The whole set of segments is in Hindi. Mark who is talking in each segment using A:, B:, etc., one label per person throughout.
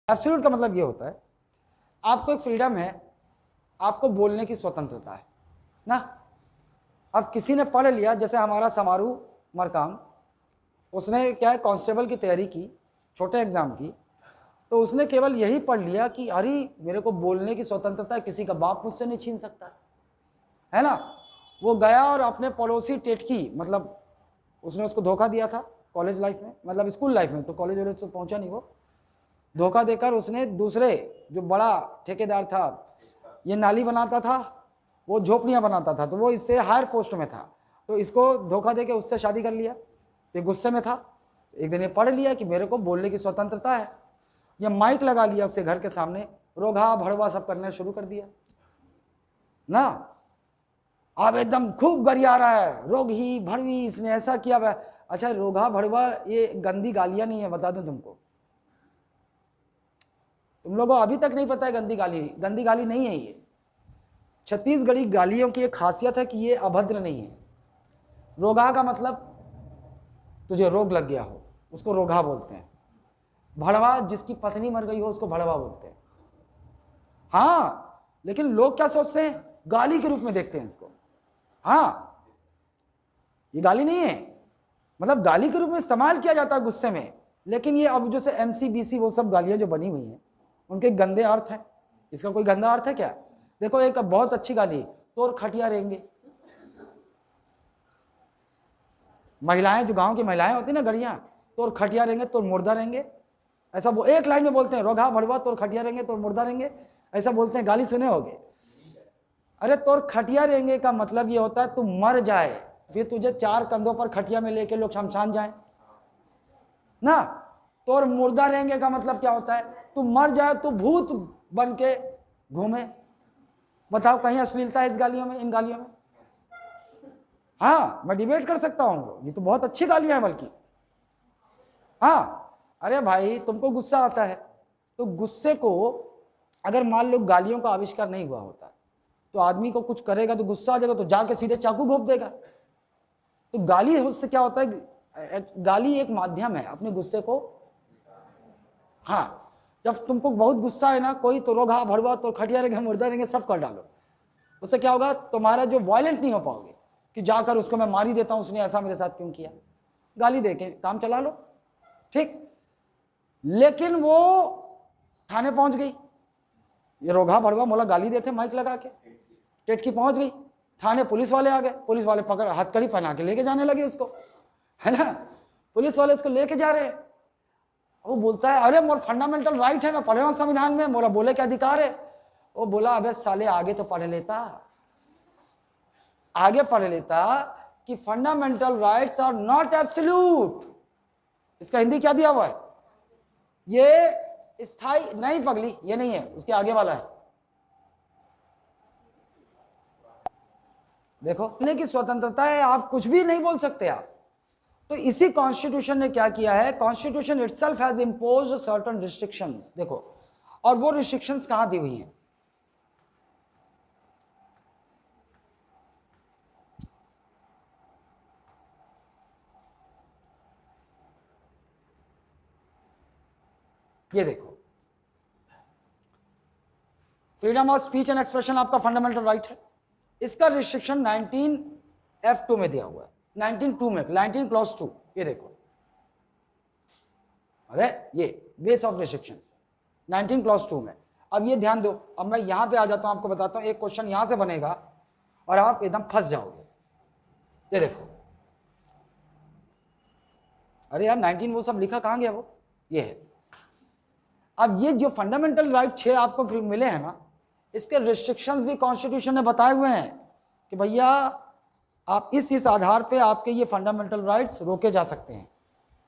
A: एब्सोल्यूट का मतलब ये होता है आपको एक फ्रीडम है, आपको बोलने की स्वतंत्रता है ना। अब किसी ने पढ़ लिया, जैसे हमारा समारू मरकाम, उसने क्या है कांस्टेबल की तैयारी की, छोटे एग्जाम की, तो उसने केवल यही पढ़ लिया कि अरे मेरे को बोलने की स्वतंत्रता है, किसी का बाप मुझसे नहीं छीन सकता है ना। वो गया और अपने पड़ोसी टेटकी, मतलब उसने उसको धोखा दिया था कॉलेज लाइफ में, मतलब स्कूल लाइफ में, तो कॉलेज वॉलेज तो पहुंचा नहीं वो। धोखा देकर उसने दूसरे जो बड़ा ठेकेदार था, ये नाली बनाता था, वो झोपड़ियां बनाता था, तो वो इससे हायर पोस्ट में था, तो इसको धोखा देके उससे शादी कर लिया। ये गुस्से में था, एक दिन ये पढ़ लिया कि मेरे को बोलने की स्वतंत्रता है, ये माइक लगा लिया उससे घर के सामने, रोगा भड़वा सब करने शुरू कर दिया ना। अब एकदम खूब गरिया रहा है, रोगी भड़वी इसने ऐसा किया वह। अच्छा, रोगा भड़वा ये गंदी गालियां नहीं है, बता दूं तुमको, तुम लोगों को अभी तक नहीं पता है गंदी गाली नहीं है ये। छत्तीसगढ़ी गालियों की एक खासियत है कि ये अभद्र नहीं है। रोगा का मतलब तुझे रोग लग गया हो, उसको रोगा बोलते हैं। भड़वा जिसकी पत्नी मर गई हो उसको भड़वा बोलते हैं। हाँ, लेकिन लोग क्या सोचते हैं, गाली के रूप में देखते हैं इसको। हाँ, ये गाली नहीं है, मतलब गाली के रूप में इस्तेमाल किया जाता है गुस्से में, लेकिन ये अब जैसे MCBC वो सब गालियां जो बनी हुई हैं उनके गंदे अर्थ हैं। इसका कोई गंदा अर्थ है क्या? देखो एक बहुत अच्छी गाली, तोर खटिया रहेंगे। महिलाएं, जो गांव की महिलाएं होती है ना गड़ियां, तोर खटिया रहेंगे, तोर मुर्दा रहेंगे, ऐसा वो एक लाइन में बोलते हैं, रोगा भड़वा तोर खटिया रहेंगे, तोर मुर्दा रहेंगे, ऐसा बोलते हैं। गाली सुने होगे। अरे तोर खटिया रहेंगे का मतलब ये होता है तू मर जाए, फिर तुझे 4 कंधों पर खटिया में लेके लोग शमशान जाए ना। तोर मुर्दा रहेंगे का मतलब क्या होता है, तू मर जाए, तू भूत बन के घूमे। बताओ कहीं अश्लीलता है इस गालियों में, इन गालियों में? हाँ, मैं डिबेट कर सकता हूं, ये तो बहुत अच्छी गालियां हैं बल्कि। हाँ, अरे भाई तुमको गुस्सा आता है, तो गुस्से को अगर मान लो गालियों का आविष्कार नहीं हुआ होता तो आदमी को कुछ करेगा तो गुस्सा आ जाएगा तो जाके सीधे चाकू घोंप देगा। तो गाली उससे क्या होता है, गाली एक माध्यम है अपने गुस्से को। हाँ, जब तुमको बहुत गुस्सा है ना, कोई तो रोगा भड़वा तो खटिया रहेंगे, मुर्दा रहेंगे, सब कर डालो, उससे क्या होगा, तुम्हारा जो वायलेंट नहीं हो पाओगे कि जाकर उसको मैं मार ही देता हूं, उसने ऐसा मेरे साथ क्यों किया। गाली देके काम चला लो, ठीक। लेकिन वो थाने पहुंच गई, ये रोगा भड़वा मोला गाली देते माइक लगा के, टेटकी पहुंच गई थाने, पुलिस वाले आ गए, पुलिस वाले पकड़ हथकड़ी पहना के लेके जाने लगे उसको, है ना। पुलिस वाले उसको लेके जा रहे हैं, वो बोलता है अरे मोर फंडामेंटल राइट है, मैं पढ़े हूं संविधान में, मोरा बोले के अधिकार है। वो बोला अबे साले आगे तो पढ़ लेता, आगे पढ़ लेता कि fundamental rights are not absolute. इसका हिंदी क्या दिया हुआ है, ये स्थायी नहीं पगली, ये नहीं है, उसके आगे वाला है। देखो, बोलने की स्वतंत्रता है, आप कुछ भी नहीं बोल सकते आप। तो इसी कॉन्स्टिट्यूशन ने क्या किया है, constitution itself has imposed certain restrictions. देखो, और वो रिस्ट्रिक्शंस कहां दी हुई हैं, ये देखो, freedom of speech and expression आपका फंडामेंटल राइट है, इसका रिस्ट्रिक्शन 19F2 में दिया हुआ है, 19(2) में, 19 + 2, ये देखो, अरे ये बेस ऑफ रिस्ट्रिक्शन 19 + 2 में। अब ये ध्यान दो, अब मैं यहां पे आ जाता हूं, आपको बताता हूं, एक क्वेश्चन यहां से बनेगा और आप एकदम फंस जाओगे। ये देखो, अरे यार 19 वो सब लिखा कहां गया, वो ये है। अब ये जो फंडामेंटल राइट 6 आपको मिले हैं ना, इसके रिस्ट्रिक्शंस भी कॉन्स्टिट्यूशन ने बताए हुए हैं कि भैया आप इस आधार पे आपके ये फंडामेंटल राइट्स रोके जा सकते हैं।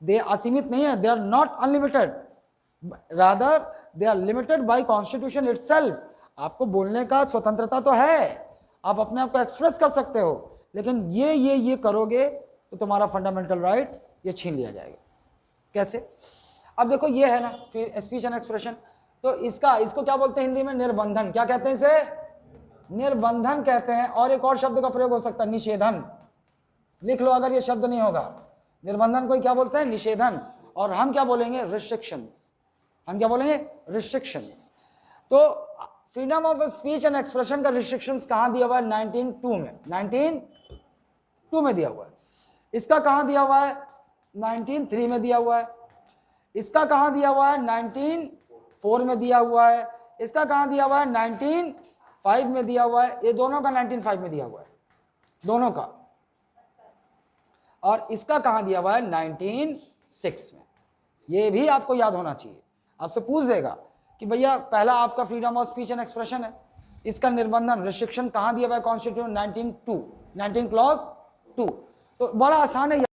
A: दे असीमित नहीं है, they are not unlimited, rather they are limited by constitution itself. आपको बोलने का स्वतंत्रता तो है, आप अपने आप को एक्सप्रेस कर सकते हो, लेकिन ये करोगे तो तुम्हारा फंडामेंटल राइट ये छीन लिया जाएगा। कैसे? अब देखो ये है ना स्पीच एंड एक्सप्रेशन, तो इसको क्या बोलते हैं हिंदी में, निर्बंधन। क्या कहते हैं इसे? निर्बंधन कहते हैं। और एक और शब्द का प्रयोग हो सकता है, निषेधन। लिख लो अगर ये शब्द नहीं होगा, निर्बंधन को क्या बोलते हैं, निषेधन। और हम क्या बोलेंगे, रिस्ट्रिक्शंस। हम क्या बोलेंगे, रिस्ट्रिक्शंस। तो freedom of speech and expression का रिस्ट्रिक्शंस कहाँ दिया हुआ है, 1902 में, 1902 में दिया हुआ है। इसका कहाँ दिया हुआ है, 1903 में दिया हुआ है। इसका कहाँ दिया हुआ है, 1904 में दिया हुआ है। इसका कहाँ दिया हुआ है, 1905 में दिया हुआ है। ये दोनों का 1905 में दिया हुआ है, दोनों का। और इसका कहाँ दिया हुआ है, 1906 में। ये भी आपको याद होना चाहिए। आपसे पूछ देगा कि भैया पहला आपका freedom of speech and expression है, इसका निर्बंधन रिस्ट्रिक्शन कहाँ दिया हुआ है, कॉन्स्टिट्यूशन 19 क्लॉज 2। तो बड़ा आसान है।